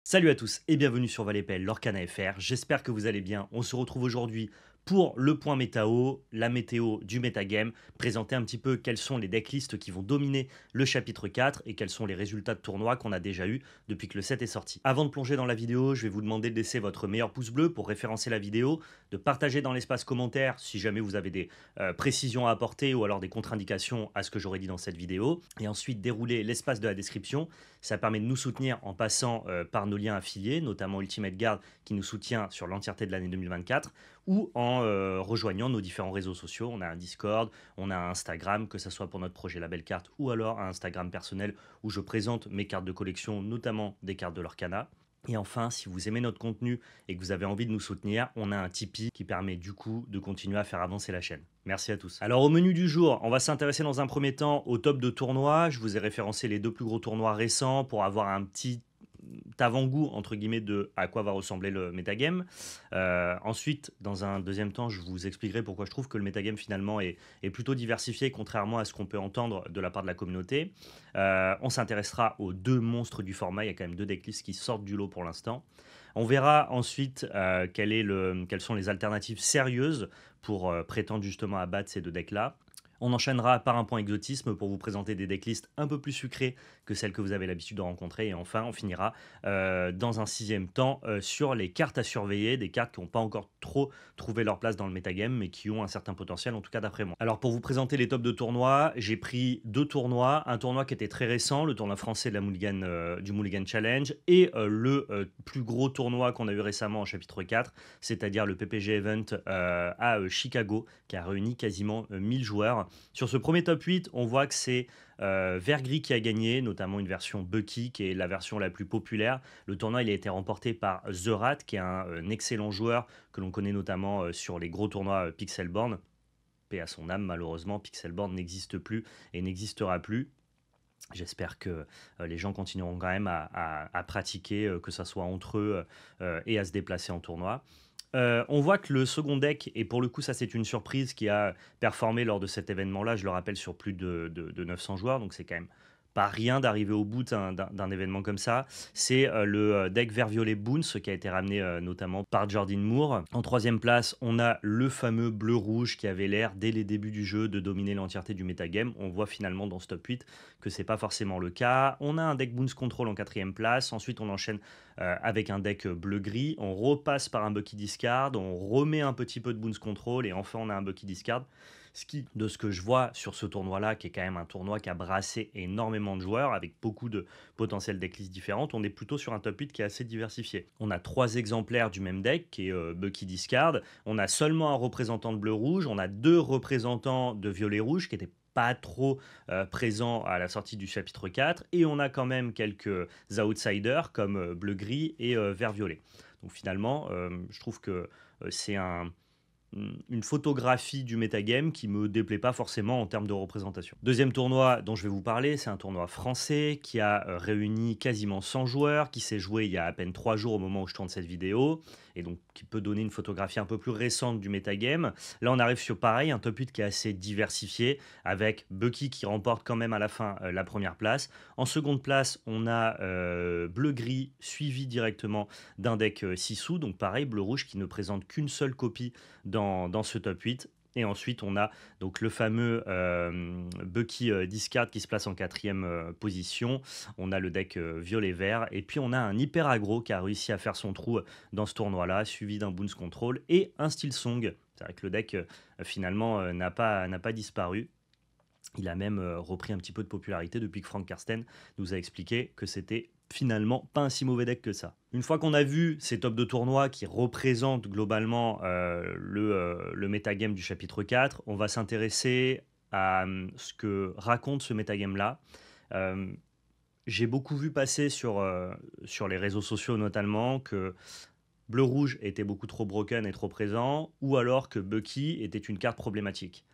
Salut à tous et bienvenue sur Valépel, l'Orcana FR. J'espère que vous allez bien. On se retrouve aujourd'hui pour le point météo, la météo du metagame, présenter un petit peu quels sont les decklists qui vont dominer le chapitre 4 et quels sont les résultats de tournoi qu'on a déjà eu depuis que le set est sorti. Avant de plonger dans la vidéo, je vais vous demander de laisser votre meilleur pouce bleu pour référencer la vidéo, de partager dans l'espace commentaire si jamais vous avez des précisions à apporter ou alors des contre-indications à ce que j'aurais dit dans cette vidéo, et ensuite dérouler l'espace de la description. Ça permet de nous soutenir en passant par nos liens affiliés, notamment Ultimate Guard qui nous soutient sur l'entièreté de l'année 2024, ou en rejoignant nos différents réseaux sociaux. On a un Discord, on a un Instagram, que ce soit pour notre projet Label Carte ou alors un Instagram personnel où je présente mes cartes de collection, notamment des cartes de l'Orcana. Et enfin, si vous aimez notre contenu et que vous avez envie de nous soutenir, on a un Tipeee qui permet du coup de continuer à faire avancer la chaîne. Merci à tous. Alors au menu du jour, on va s'intéresser dans un premier temps au top de tournois. Je vous ai référencé les deux plus gros tournois récents pour avoir un petit avant-goût entre guillemets de à quoi va ressembler le metagame. Ensuite, dans un deuxième temps, je vous expliquerai pourquoi je trouve que le metagame finalement est plutôt diversifié, contrairement à ce qu'on peut entendre de la part de la communauté. On s'intéressera aux deux monstres du format. Il y a quand même deux decklists qui sortent du lot pour l'instant. On verra ensuite quelles sont les alternatives sérieuses pour prétendre justement à battre ces deux decks-là. On enchaînera par un point exotisme pour vous présenter des decklists un peu plus sucrées que celles que vous avez l'habitude de rencontrer. Et enfin, on finira dans un sixième temps sur les cartes à surveiller, des cartes qui n'ont pas encore trop trouvé leur place dans le metagame, mais qui ont un certain potentiel, en tout cas d'après moi. Alors pour vous présenter les tops de tournois, j'ai pris deux tournois. Un tournoi qui était très récent, le tournoi français de du Mulligan Challenge, et le plus gros tournoi qu'on a eu récemment en chapitre 4, c'est-à-dire le PPG Event à Chicago, qui a réuni quasiment 1000 joueurs. Sur ce premier top 8, on voit que c'est Vergris qui a gagné, notamment une version Bucky, qui est la version la plus populaire. Le tournoi il a été remporté par The Rat, qui est un excellent joueur que l'on connaît notamment sur les gros tournois Pixelborn. Paix à son âme, malheureusement, Pixelborn n'existe plus et n'existera plus. J'espère que les gens continueront quand même à pratiquer, que ce soit entre eux et à se déplacer en tournoi. On voit que le second deck, et pour le coup ça c'est une surprise qui a performé lors de cet événement-là, je le rappelle sur plus de 900 joueurs, donc c'est quand même pas rien d'arriver au bout d'un événement comme ça. C'est le deck vert violet Boons qui a été ramené notamment par Jordan Moore. En troisième place, on a le fameux bleu rouge qui avait l'air dès les débuts du jeu de dominer l'entièreté du metagame. On voit finalement dans ce top 8 que c'est pas forcément le cas. On a un deck Boons Control en quatrième place. Ensuite, on enchaîne avec un deck bleu-gris. On repasse par un Bucky Discard. On remet un petit peu de Boons Control. Et enfin, on a un Bucky Discard. Ce qui, de ce que je vois sur ce tournoi-là, qui est quand même un tournoi qui a brassé énormément de joueurs avec beaucoup de potentiels decklists différentes, on est plutôt sur un top 8 qui est assez diversifié. On a 3 exemplaires du même deck, qui est Bucky Discard. On a seulement un représentant de bleu-rouge. On a 2 représentants de violet-rouge qui étaient pas trop présents à la sortie du chapitre 4, et on a quand même quelques outsiders comme bleu-gris et vert-violet. Donc finalement, je trouve que c'est une photographie du metagame qui me déplaît pas forcément en termes de représentation. Deuxième tournoi dont je vais vous parler, c'est un tournoi français qui a réuni quasiment 100 joueurs, qui s'est joué il y a à peine 3 jours au moment où je tourne cette vidéo, et donc qui peut donner une photographie un peu plus récente du metagame. Là, on arrive sur pareil, un top 8 qui est assez diversifié, avec Bucky qui remporte quand même à la fin la première place. En seconde place, on a bleu-gris suivi directement d'un deck Sisu, donc pareil, bleu-rouge qui ne présente qu'une seule copie dans ce top 8. Et ensuite, on a donc le fameux Bucky Discard qui se place en quatrième position. On a le deck violet-vert. Et puis, on a un hyper aggro qui a réussi à faire son trou dans ce tournoi-là, suivi d'un Boons Control et un Steel Song. C'est vrai que le deck, finalement, n'a pas disparu. Il a même repris un petit peu de popularité depuis que Frank Karsten nous a expliqué que c'était finalement pas un si mauvais deck que ça. Une fois qu'on a vu ces tops de tournoi qui représentent globalement le metagame du chapitre 4, on va s'intéresser à ce que raconte ce metagame-là. J'ai beaucoup vu passer sur les réseaux sociaux notamment que Bleu-Rouge était beaucoup trop broken et trop présent, ou alors que Bucky était une carte problématique.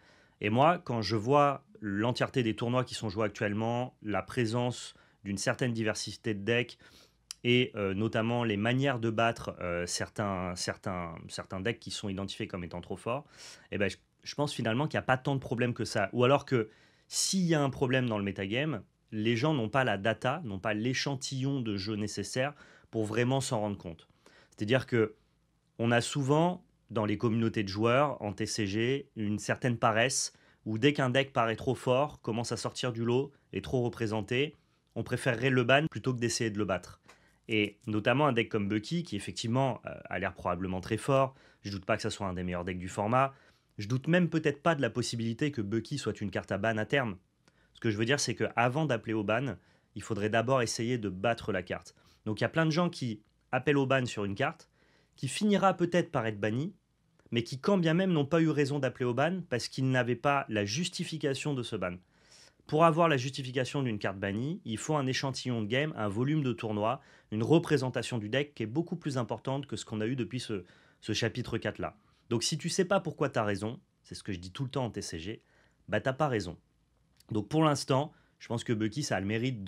Et moi, quand je vois l'entièreté des tournois qui sont joués actuellement, la présence d'une certaine diversité de decks et notamment les manières de battre certains decks qui sont identifiés comme étant trop forts, eh ben, je pense finalement qu'il n'y a pas tant de problèmes que ça. Ou alors que s'il y a un problème dans le metagame, les gens n'ont pas la data, n'ont pas l'échantillon de jeu nécessaire pour vraiment s'en rendre compte. C'est-à-dire que on a souvent, dans les communautés de joueurs, en TCG, une certaine paresse, où dès qu'un deck paraît trop fort, commence à sortir du lot, est trop représenté, on préférerait le ban plutôt que d'essayer de le battre. Et notamment un deck comme Bucky, qui effectivement a l'air probablement très fort, je doute pas que ça soit un des meilleurs decks du format, je doute même peut-être pas de la possibilité que Bucky soit une carte à ban à terme. Ce que je veux dire, c'est qu'avant d'appeler au ban, il faudrait d'abord essayer de battre la carte. Donc il y a plein de gens qui appellent au ban sur une carte, qui finira peut-être par être banni, mais qui, quand bien même, n'ont pas eu raison d'appeler au ban parce qu'ils n'avaient pas la justification de ce ban. Pour avoir la justification d'une carte bannie, il faut un échantillon de game, un volume de tournoi, une représentation du deck qui est beaucoup plus importante que ce qu'on a eu depuis ce chapitre 4 là. Donc si tu sais pas pourquoi tu as raison, c'est ce que je dis tout le temps en TCG, bah t'as pas raison. Donc pour l'instant, je pense que Bucky, ça a le mérite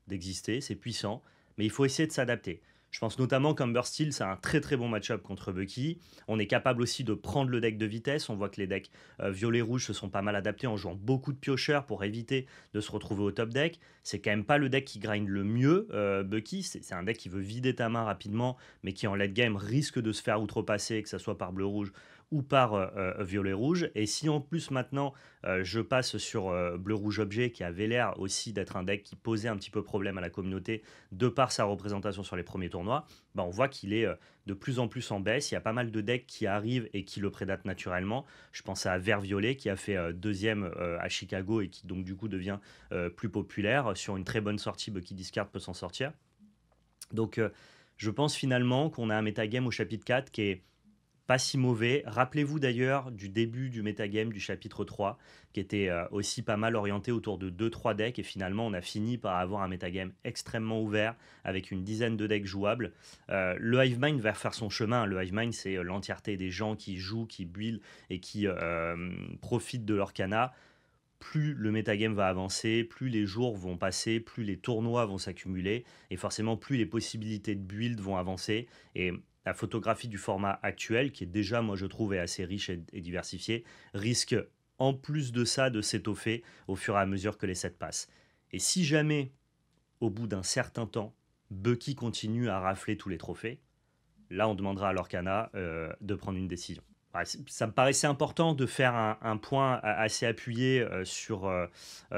d'exister, c'est puissant, mais il faut essayer de s'adapter. Je pense notamment qu'Umber Steel, c'est un très très bon match-up contre Bucky. On est capable aussi de prendre le deck de vitesse. On voit que les decks violet-rouge se sont pas mal adaptés en jouant beaucoup de piocheurs pour éviter de se retrouver au top deck. C'est quand même pas le deck qui grind le mieux, Bucky. C'est un deck qui veut vider ta main rapidement, mais qui en late game risque de se faire outrepasser, que ce soit par bleu-rouge ou par violet-rouge. Et si en plus maintenant je passe sur bleu-rouge objet, qui avait l'air aussi d'être un deck qui posait un petit peu problème à la communauté de par sa représentation sur les premiers tournois, bah on voit qu'il est de plus en plus en baisse. Il y a pas mal de decks qui arrivent et qui le prédatent naturellement. Je pense à Vert-Violet qui a fait deuxième à Chicago et qui donc du coup devient plus populaire. Sur une très bonne sortie, Bucky Discard peut s'en sortir. Donc je pense finalement qu'on a un metagame au chapitre 4 qui est pas si mauvais. Rappelez-vous d'ailleurs du début du metagame du chapitre 3, qui était aussi pas mal orienté autour de 2-3 decks, et finalement on a fini par avoir un metagame extrêmement ouvert, avec une dizaine de decks jouables. Le Hivemind va faire son chemin. Le Hivemind, c'est l'entièreté des gens qui jouent, qui build, et qui profitent de leur cana. Plus le metagame va avancer, plus les jours vont passer, plus les tournois vont s'accumuler, et forcément plus les possibilités de build vont avancer. Et la photographie du format actuel, qui est déjà, moi je trouve, est assez riche et diversifiée, risque en plus de ça de s'étoffer au fur et à mesure que les sets passent. Et si jamais, au bout d'un certain temps, Bucky continue à rafler tous les trophées, là on demandera à l'Orcana de prendre une décision. Ouais, ça me paraissait important de faire un point assez appuyé sur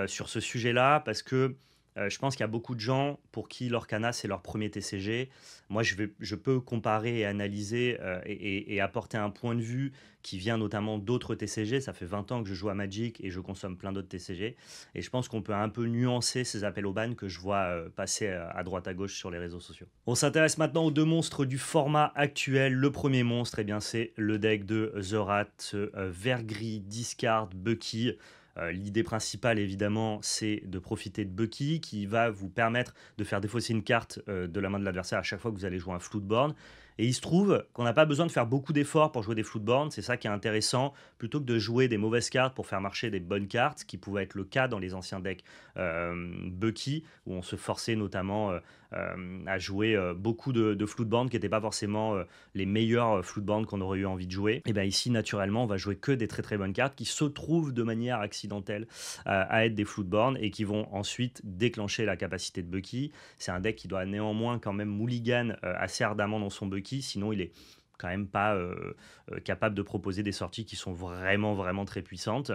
ce sujet-là, parce que je pense qu'il y a beaucoup de gens pour qui l'Orcana, c'est leur premier TCG. Moi, je peux comparer et analyser et apporter un point de vue qui vient notamment d'autres TCG. Ça fait 20 ans que je joue à Magic et je consomme plein d'autres TCG. Et je pense qu'on peut un peu nuancer ces appels au ban que je vois passer à droite à gauche sur les réseaux sociaux. On s'intéresse maintenant aux deux monstres du format actuel. Le premier monstre, eh bien, c'est le deck de The Rat, vert gris, discard, Bucky. L'idée principale, évidemment, c'est de profiter de Bucky, qui va vous permettre de faire défausser une carte de la main de l'adversaire à chaque fois que vous allez jouer un Floodborn. Et il se trouve qu'on n'a pas besoin de faire beaucoup d'efforts pour jouer des Floodborn. C'est ça qui est intéressant. Plutôt que de jouer des mauvaises cartes pour faire marcher des bonnes cartes, ce qui pouvait être le cas dans les anciens decks Bucky, où on se forçait notamment à jouer beaucoup de Floodborn qui n'étaient pas forcément les meilleurs Floodborn qu'on aurait eu envie de jouer. Et bien ici, naturellement, on va jouer que des très très bonnes cartes qui se trouvent de manière accidentelle à être des Floodborn et qui vont ensuite déclencher la capacité de Bucky. C'est un deck qui doit néanmoins quand même mulligan assez ardemment dans son Bucky, sinon il est quand même pas capable de proposer des sorties qui sont vraiment vraiment très puissantes.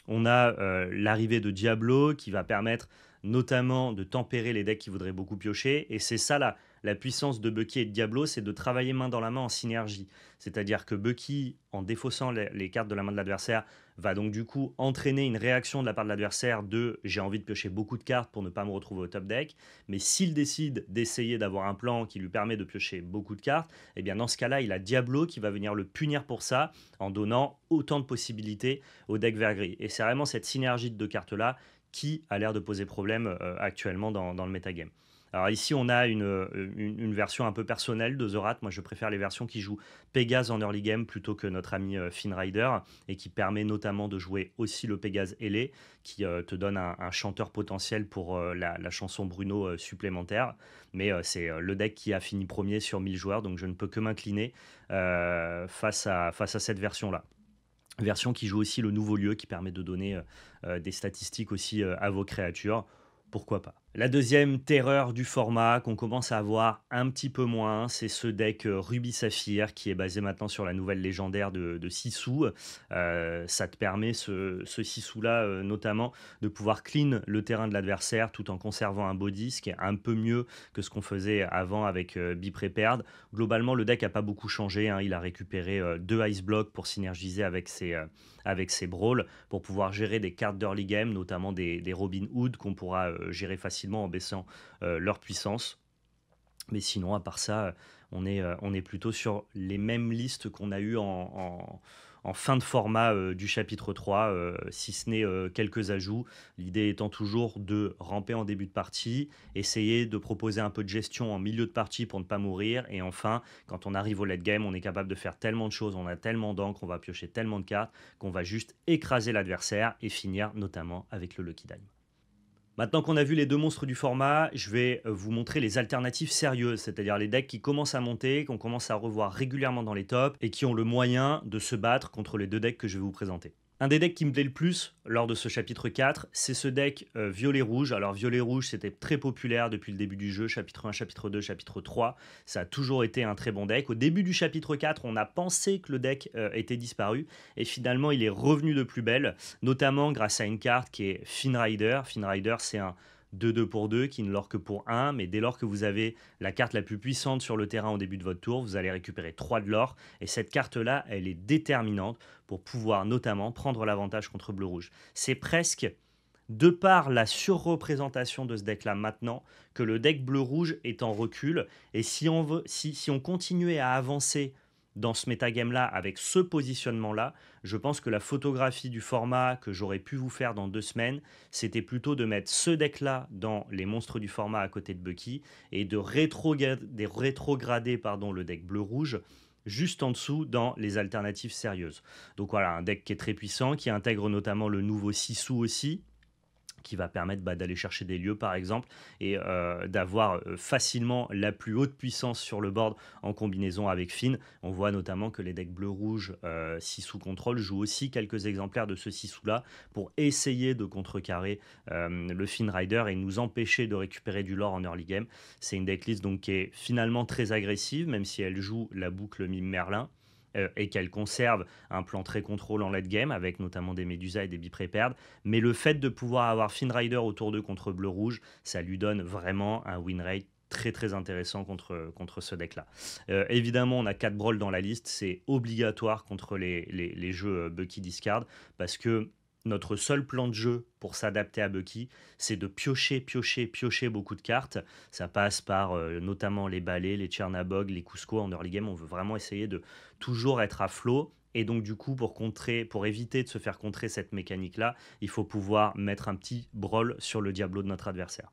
On a l'arrivée de Diablo qui va permettre notamment de tempérer les decks qui voudraient beaucoup piocher. Et c'est ça la puissance de Bucky et de Diablo, c'est de travailler main dans la main en synergie. C'est-à-dire que Bucky, en défaussant les cartes de la main de l'adversaire, va donc du coup entraîner une réaction de la part de l'adversaire de « j'ai envie de piocher beaucoup de cartes pour ne pas me retrouver au top deck ». Mais s'il décide d'essayer d'avoir un plan qui lui permet de piocher beaucoup de cartes, eh bien dans ce cas-là, il a Diablo qui va venir le punir pour ça en donnant autant de possibilités au deck vert-gris. Et c'est vraiment cette synergie de deux cartes-là qui a l'air de poser problème actuellement dans le metagame. Alors ici, on a une version un peu personnelle de The Rat. Moi, je préfère les versions qui jouent Pégase en early game plutôt que notre ami Finn Rider, et qui permet notamment de jouer aussi le Pégase ailé, qui te donne un chanteur potentiel pour la chanson Bruno supplémentaire. Mais c'est le deck qui a fini premier sur 1000 joueurs, donc je ne peux que m'incliner face à cette version-là. Version qui joue aussi le nouveau lieu, qui permet de donner des statistiques aussi à vos créatures. Pourquoi pas? La deuxième terreur du format qu'on commence à avoir un petit peu moins, c'est ce deck Ruby Saphir qui est basé maintenant sur la nouvelle légendaire de Sisu. Ça te permet, ce Sisu-là, notamment, de pouvoir clean le terrain de l'adversaire tout en conservant un body, ce qui est un peu mieux que ce qu'on faisait avant avec Be Prepared. Globalement, le deck n'a pas beaucoup changé, hein. Il a récupéré deux Ice Blocks pour synergiser avec ses brawls, pour pouvoir gérer des cartes d'early game, notamment des Robin Hood qu'on pourra gérer facilement en baissant leur puissance. Mais sinon, à part ça, on est plutôt sur les mêmes listes qu'on a eues en fin de format du chapitre 3, si ce n'est quelques ajouts. L'idée étant toujours de ramper en début de partie, essayer de proposer un peu de gestion en milieu de partie pour ne pas mourir, et enfin, quand on arrive au late game, on est capable de faire tellement de choses, on a tellement d'encre, on va piocher tellement de cartes, qu'on va juste écraser l'adversaire et finir notamment avec le Lucky Dime. Maintenant qu'on a vu les deux monstres du format, je vais vous montrer les alternatives sérieuses, c'est-à-dire les decks qui commencent à monter, qu'on commence à revoir régulièrement dans les tops et qui ont le moyen de se battre contre les deux decks que je vais vous présenter. Un des decks qui me plaît le plus lors de ce chapitre 4, c'est ce deck violet-rouge. Alors violet-rouge, c'était très populaire depuis le début du jeu, chapitre 1, chapitre 2, chapitre 3. Ça a toujours été un très bon deck. Au début du chapitre 4, on a pensé que le deck était disparu, et finalement il est revenu de plus belle, notamment grâce à une carte qui est Finrider. Finrider, c'est un 2-2 pour 2 qui ne lore que pour 1, mais dès lors que vous avez la carte la plus puissante sur le terrain au début de votre tour, vous allez récupérer 3 de l'or, et cette carte-là, elle est déterminante pour pouvoir notamment prendre l'avantage contre bleu-rouge. C'est presque, de par la surreprésentation de ce deck-là maintenant, que le deck bleu-rouge est en recul, et si on continuait à avancer dans ce metagame-là avec ce positionnement-là, je pense que la photographie du format que j'aurais pu vous faire dans 2 semaines, c'était plutôt de mettre ce deck-là dans les monstres du format à côté de Bucky et de rétrograder le deck bleu-rouge juste en dessous dans les alternatives sérieuses. Donc voilà, un deck qui est très puissant, qui intègre notamment le nouveau Sisu aussi, qui va permettre d'aller chercher des lieux par exemple, et d'avoir facilement la plus haute puissance sur le board en combinaison avec Finn. On voit notamment que les decks bleu-rouge Sisu Control jouent aussi quelques exemplaires de ce Sisu là pour essayer de contrecarrer le Finn Rider et nous empêcher de récupérer du lore en early game. C'est une decklist donc qui est finalement très agressive, même si elle joue la boucle Mime Merlin, et qu'elle conserve un plan très contrôle en late game avec notamment des Medusa et des Be Prepared, mais le fait de pouvoir avoir Finn Rider autour d'eux contre bleu-rouge, ça lui donne vraiment un win rate très très intéressant contre ce deck là. Évidemment, on a 4 brawls dans la liste, c'est obligatoire contre les jeux Bucky Discard, parce que notre seul plan de jeu pour s'adapter à Bucky, c'est de piocher beaucoup de cartes. Ça passe par notamment les balais, les Chernabog, les Cusco en early game. On veut vraiment essayer de toujours être à flot. Et donc du coup, pour éviter de se faire contrer cette mécanique-là, il faut pouvoir mettre un petit brawl sur le Diablo de notre adversaire.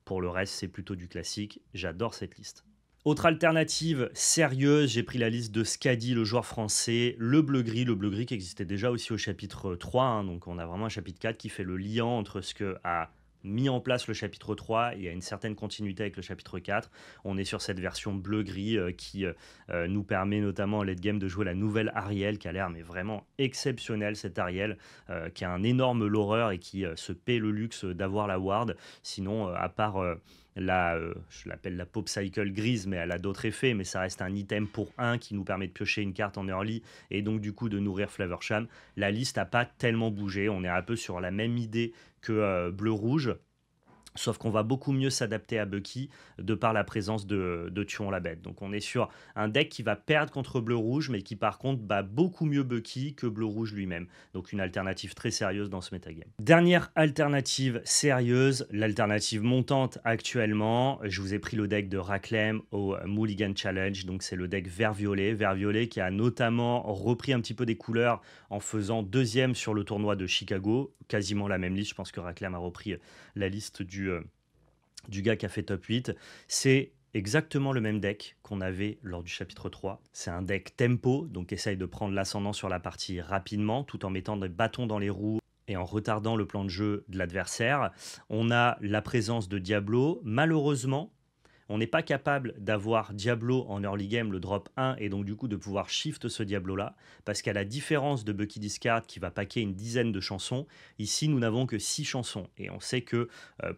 Pour le reste, c'est plutôt du classique. J'adore cette liste. Autre alternative sérieuse, j'ai pris la liste de Skadi, le joueur français, le bleu-gris qui existait déjà aussi au chapitre 3, hein, donc on a vraiment un chapitre 4 qui fait le lien entre ce que a mis en place le chapitre 3 et il y a une certaine continuité avec le chapitre 4. On est sur cette version bleu-gris qui nous permet notamment en late game de jouer la nouvelle Ariel qui a l'air mais vraiment exceptionnelle, cette Ariel qui a un énorme loreur et qui se paie le luxe d'avoir la ward. Sinon, à part je l'appelle la Pop Cycle grise, mais elle a d'autres effets, mais ça reste un item pour 1 qui nous permet de piocher une carte en early et donc du coup de nourrir Flavorsham. La liste n'a pas tellement bougé, on est un peu sur la même idée que bleu-rouge, sauf qu'on va beaucoup mieux s'adapter à Bucky de par la présence de Tuon la Bête. Donc on est sur un deck qui va perdre contre bleu-rouge, mais qui par contre bat beaucoup mieux Bucky que bleu-rouge lui-même. Donc une alternative très sérieuse dans ce metagame. Dernière alternative sérieuse, l'alternative montante actuellement. Je vous ai pris le deck de Raklem au Mulligan Challenge. Donc c'est le deck vert-violet qui a notamment repris un petit peu des couleurs en faisant 2e sur le tournoi de Chicago. Quasiment la même liste, je pense que Raklem a repris la liste du gars qui a fait top 8. C'est exactement le même deck qu'on avait lors du chapitre 3. C'est un deck tempo, donc essaye de prendre l'ascendant sur la partie rapidement, tout en mettant des bâtons dans les roues et en retardant le plan de jeu de l'adversaire. On a la présence de Diablo. Malheureusement, on n'est pas capable d'avoir Diablo en early game, le drop 1, et donc du coup de pouvoir shift ce Diablo-là, parce qu'à la différence de Bucky Discard qui va paquer une dizaine de chansons, ici nous n'avons que 6 chansons, et on sait que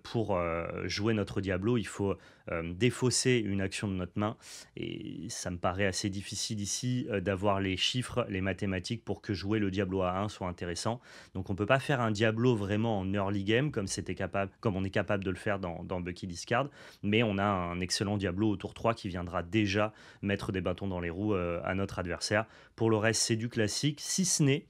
pour jouer notre Diablo, il faut défausser une action de notre main, et ça me paraît assez difficile ici d'avoir les chiffres, les mathématiques pour que jouer le Diablo à 1 soit intéressant. Donc on peut pas faire un Diablo vraiment en early game comme on est capable de le faire dans Bucky Discard, mais on a un excellent Diablo au tour 3 qui viendra déjà mettre des bâtons dans les roues à notre adversaire. Pour le reste, c'est du classique, si ce n'est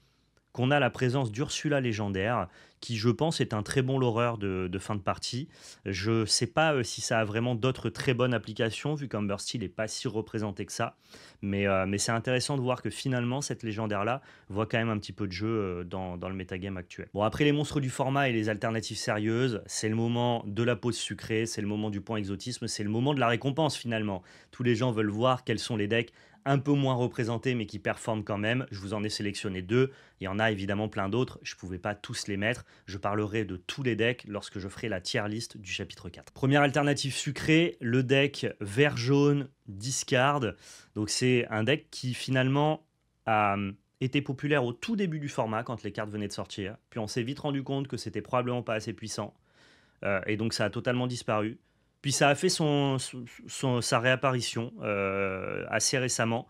qu'on a la présence d'Ursula légendaire, qui je pense est un très bon loreur de fin de partie. Je ne sais pas si ça a vraiment d'autres très bonnes applications, vu qu'Amber Steel n'est pas si représenté que ça. Mais c'est intéressant de voir que finalement, cette légendaire-là voit quand même un petit peu de jeu dans le metagame actuel. Bon, après les monstres du format et les alternatives sérieuses, c'est le moment de la pause sucrée, c'est le moment du point exotisme, c'est le moment de la récompense finalement. Tous les gens veulent voir quels sont les decks un peu moins représentés mais qui performent quand même. Je vous en ai sélectionné 2. Il y en a évidemment plein d'autres. Je ne pouvais pas tous les mettre. Je parlerai de tous les decks lorsque je ferai la tier list du chapitre 4. Première alternative sucrée, le deck vert-jaune discard. Donc c'est un deck qui finalement a été populaire au tout début du format quand les cartes venaient de sortir. Puis on s'est vite rendu compte que c'était probablement pas assez puissant. Et donc ça a totalement disparu. Puis ça a fait sa réapparition assez récemment.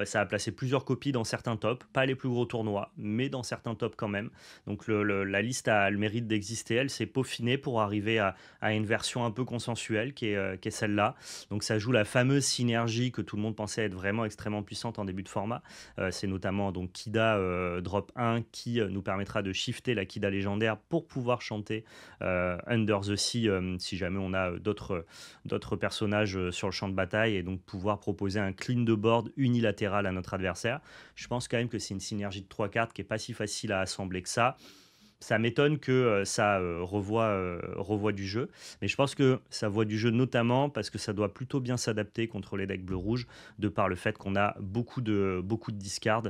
Ça a placé plusieurs copies dans certains tops, pas les plus gros tournois, mais dans certains tops quand même. Donc la liste a le mérite d'exister, elle s'est peaufinée pour arriver à une version un peu consensuelle qui est celle-là. Donc ça joue la fameuse synergie que tout le monde pensait être vraiment extrêmement puissante en début de format. C'est notamment donc Kida drop 1 qui nous permettra de shifter la Kida légendaire pour pouvoir chanter Under the Sea si jamais on a d'autres personnages sur le champ de bataille, et donc pouvoir proposer un clean de board unilatéral à notre adversaire. Je pense quand même que c'est une synergie de 3 cartes qui est pas si facile à assembler que ça. Ça m'étonne que ça revoie du jeu, mais je pense que ça voit du jeu notamment parce que ça doit plutôt bien s'adapter contre les decks bleu-rouge, de par le fait qu'on a beaucoup de discards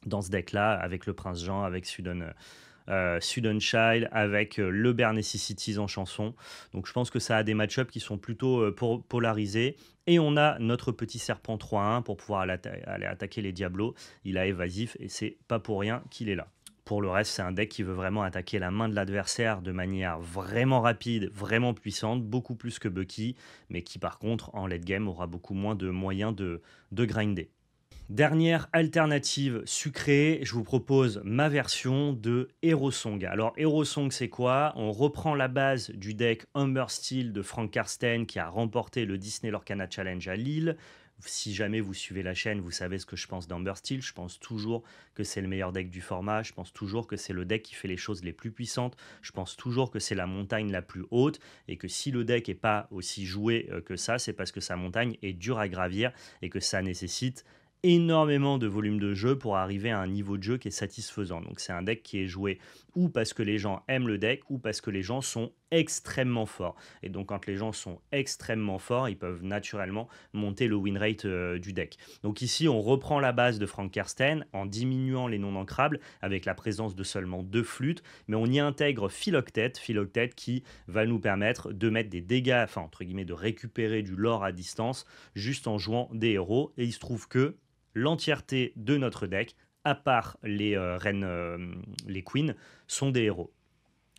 dans ce deck-là, avec le Prince Jean, avec Sudden Child, avec le Bare Necessities en chanson. Donc je pense que ça a des match-ups qui sont plutôt polarisés. Et on a notre petit serpent 3-1 pour pouvoir aller attaquer les Diablos. Il a évasif et c'est pas pour rien qu'il est là. Pour le reste, c'est un deck qui veut vraiment attaquer la main de l'adversaire de manière vraiment rapide, vraiment puissante, beaucoup plus que Bucky, mais qui par contre en late game aura beaucoup moins de moyens de grinder. Dernière alternative sucrée, je vous propose ma version de Hero Song. Alors Hero Song, c'est quoi? On reprend la base du deck Humber Steel de Frank Karsten qui a remporté le Disney Lorcana Challenge à Lille. Si jamais vous suivez la chaîne, vous savez ce que je pense d'Humber Steel. Je pense toujours que c'est le meilleur deck du format. Je pense toujours que c'est le deck qui fait les choses les plus puissantes. Je pense toujours que c'est la montagne la plus haute, et que si le deck n'est pas aussi joué que ça, c'est parce que sa montagne est dure à gravir et que ça nécessite énormément de volume de jeu pour arriver à un niveau de jeu qui est satisfaisant. Donc c'est un deck qui est joué ou parce que les gens aiment le deck, ou parce que les gens sont extrêmement forts. Et donc quand les gens sont extrêmement forts, ils peuvent naturellement monter le win rate du deck. Donc ici, on reprend la base de Frank Karsten en diminuant les non ancrables avec la présence de seulement 2 flûtes, mais on y intègre Philoctète qui va nous permettre de mettre des dégâts, enfin entre guillemets de récupérer du lore à distance juste en jouant des héros. Et il se trouve que l'entièreté de notre deck, à part les reines, les queens, sont des héros.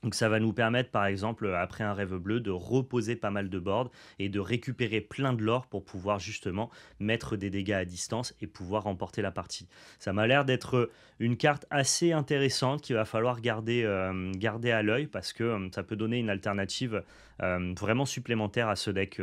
Donc ça va nous permettre par exemple après un rêve bleu de reposer pas mal de boards et de récupérer plein de lore pour pouvoir justement mettre des dégâts à distance et pouvoir remporter la partie. Ça m'a l'air d'être une carte assez intéressante qu'il va falloir garder à l'œil, parce que ça peut donner une alternative vraiment supplémentaire à ce deck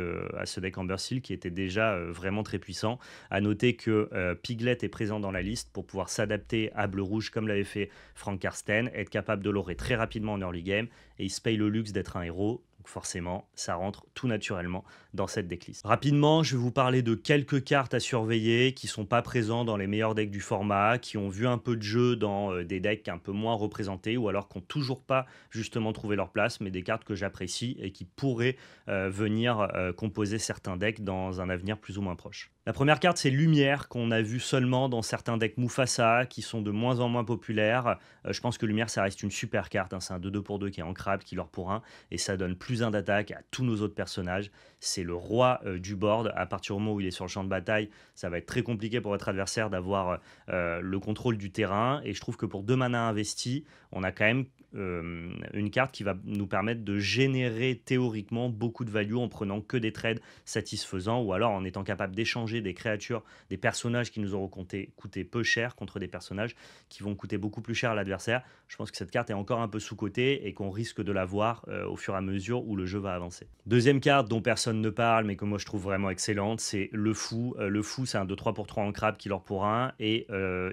Amber Steel qui était déjà vraiment très puissant. À noter que Piglet est présent dans la liste pour pouvoir s'adapter à bleu-rouge comme l'avait fait Frank Karsten, être capable de l'orer très rapidement en early game, et il se paye le luxe d'être un héros. Donc forcément, ça rentre tout naturellement dans cette decklist. Rapidement, je vais vous parler de quelques cartes à surveiller qui ne sont pas présentes dans les meilleurs decks du format, qui ont vu un peu de jeu dans des decks un peu moins représentés, ou alors qui n'ont toujours pas justement trouvé leur place, mais des cartes que j'apprécie et qui pourraient venir composer certains decks dans un avenir plus ou moins proche. La première carte, c'est Lumière, qu'on a vu seulement dans certains decks Mufasa, qui sont de moins en moins populaires. Je pense que Lumière, ça reste une super carte, hein. C'est un 2-2 pour 2 qui est ancrable, qui leur pour 1, et ça donne plus 1 d'attaque à tous nos autres personnages. C'est le roi du board. À partir du moment où il est sur le champ de bataille, ça va être très compliqué pour votre adversaire d'avoir le contrôle du terrain. Et je trouve que pour 2 mana investis, on a quand même une carte qui va nous permettre de générer théoriquement beaucoup de value en prenant que des trades satisfaisants, ou alors en étant capable d'échanger des créatures, des personnages qui nous auront coûté peu cher contre des personnages qui vont coûter beaucoup plus cher à l'adversaire. Je pense que cette carte est encore un peu sous-cotée et qu'on risque de la voir au fur et à mesure où le jeu va avancer. Deuxième carte dont personne ne parle mais que moi je trouve vraiment excellente, c'est le fou. Le fou, c'est un 2-3 pour 3 en crabe qui leur pour 1, et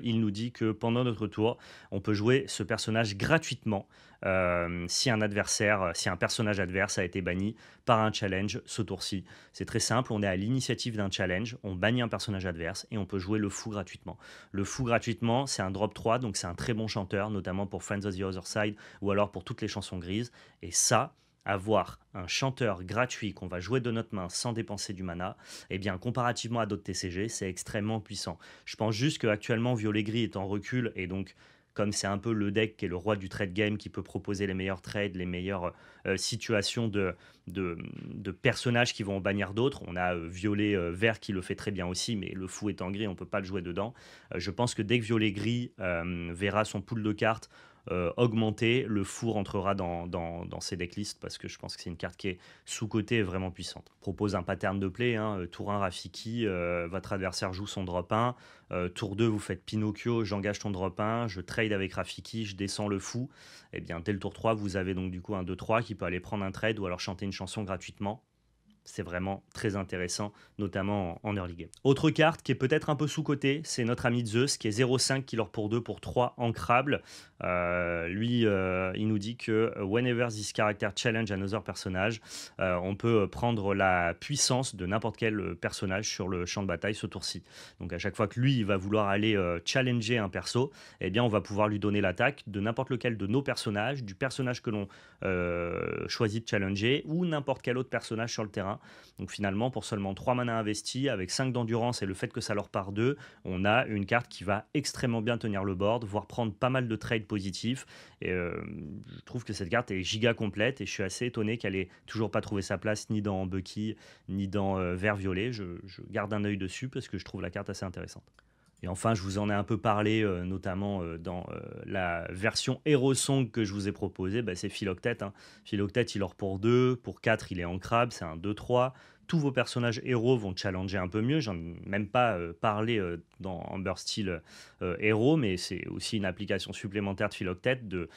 il nous dit que pendant notre tour, on peut jouer ce personnage gratuitement si un personnage adverse a été banni par un challenge ce tour-ci. C'est très simple, on est à l'initiative d'un challenge, on bannit un personnage adverse et on peut jouer le fou gratuitement. Le fou gratuitement, c'est un drop 3, donc c'est un très bon chanteur, notamment pour Friends of the Other Side ou alors pour toutes les chansons grises. Et ça, avoir un chanteur gratuit qu'on va jouer de notre main sans dépenser du mana, eh bien comparativement à d'autres TCG, c'est extrêmement puissant. Je pense juste qu'actuellement Violet Gris est en recul, et donc comme c'est un peu le deck qui est le roi du trade game, qui peut proposer les meilleurs trades, les meilleures situations de personnages qui vont en bannir d'autres. On a Violet Vert qui le fait très bien aussi, mais le fou est en gris, on ne peut pas le jouer dedans. Je pense que dès que Violet Gris verra son pool de cartes augmenter, le fou rentrera dans ses decklists, parce que je pense que c'est une carte qui est sous-cotée et vraiment puissante. Propose un pattern de play, hein, tour 1 Rafiki, votre adversaire joue son drop 1, tour 2 vous faites Pinocchio, j'engage ton drop 1, je trade avec Rafiki, je descends le fou. Et bien dès le tour 3 vous avez donc du coup un 2-3 qui peut aller prendre un trade ou alors chanter une chanson gratuitement. C'est vraiment très intéressant, notamment en early game. Autre carte qui est peut-être un peu sous-cotée, c'est notre ami Zeus, qui est 0,5 qui leur pour 2 pour 3 ancrable. Lui, il nous dit que whenever this character challenge another personnage, on peut prendre la puissance de n'importe quel personnage sur le champ de bataille ce tour-ci. Donc à chaque fois que lui, il va vouloir aller challenger un perso, eh bien on va pouvoir lui donner l'attaque de n'importe lequel de nos personnages, du personnage que l'on choisit de challenger, ou n'importe quel autre personnage sur le terrain. Donc finalement, pour seulement 3 mana investis, avec 5 d'endurance et le fait que ça leur part 2, on a une carte qui va extrêmement bien tenir le board, voire prendre pas mal de trades positifs. Et je trouve que cette carte est giga complète, et je suis assez étonné qu'elle ait toujours pas trouvé sa place ni dans Bucky, ni dans Vert Violet. Je garde un œil dessus parce que je trouve la carte assez intéressante. Et enfin, je vous en ai un peu parlé, notamment dans la version Hero Song que je vous ai proposée, bah, c'est Philoctète, hein. Philoctète, il leur pour 2, pour 4, il est en crabe, c'est un 2-3. Tous vos personnages héros vont challenger un peu mieux. J'en ai même pas parlé dans Amber Steel Hero, mais c'est aussi une application supplémentaire de Philoctète de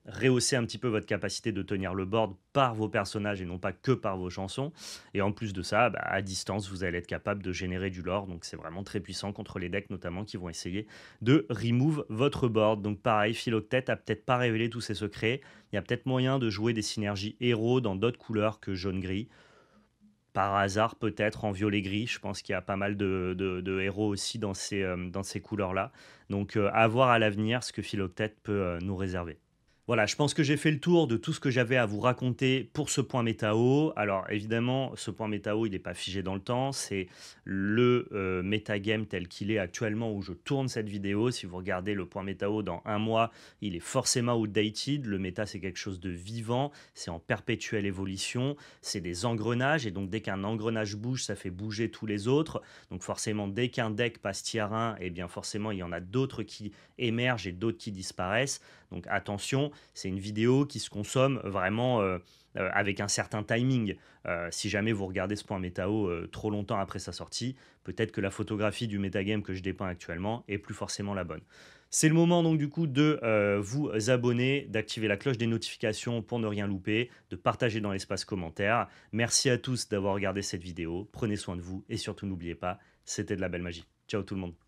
rehausser un petit peu votre capacité de tenir le board par vos personnages et non pas que par vos chansons. Et en plus de ça, bah, à distance, vous allez être capable de générer du lore. Donc c'est vraiment très puissant contre les decks notamment qui vont essayer de remove votre board. Donc pareil, Philoctète a peut-être pas révélé tous ses secrets. Il y a peut-être moyen de jouer des synergies héros dans d'autres couleurs que jaune-gris. Par hasard, peut-être en violet-gris. Je pense qu'il y a pas mal de héros aussi dans ces couleurs-là. Donc à voir à l'avenir ce que Philoctète peut nous réserver. Voilà, je pense que j'ai fait le tour de tout ce que j'avais à vous raconter pour ce point méta-haut. Alors évidemment, ce point méta-haut, il n'est pas figé dans le temps. C'est le metagame tel qu'il est actuellement où je tourne cette vidéo. Si vous regardez le point méta-haut dans un mois, il est forcément outdated. Le méta, c'est quelque chose de vivant. C'est en perpétuelle évolution. C'est des engrenages. Et donc dès qu'un engrenage bouge, ça fait bouger tous les autres. Donc forcément, dès qu'un deck passe tier 1, eh bien forcément, il y en a d'autres qui émergent et d'autres qui disparaissent. Donc attention, c'est une vidéo qui se consomme vraiment avec un certain timing. Si jamais vous regardez ce point méta-haut trop longtemps après sa sortie, peut-être que la photographie du metagame que je dépeins actuellement est plus forcément la bonne. C'est le moment donc du coup de vous abonner, d'activer la cloche des notifications pour ne rien louper, de partager dans l'espace commentaire. Merci à tous d'avoir regardé cette vidéo, prenez soin de vous et surtout n'oubliez pas, c'était de la belle magie. Ciao tout le monde.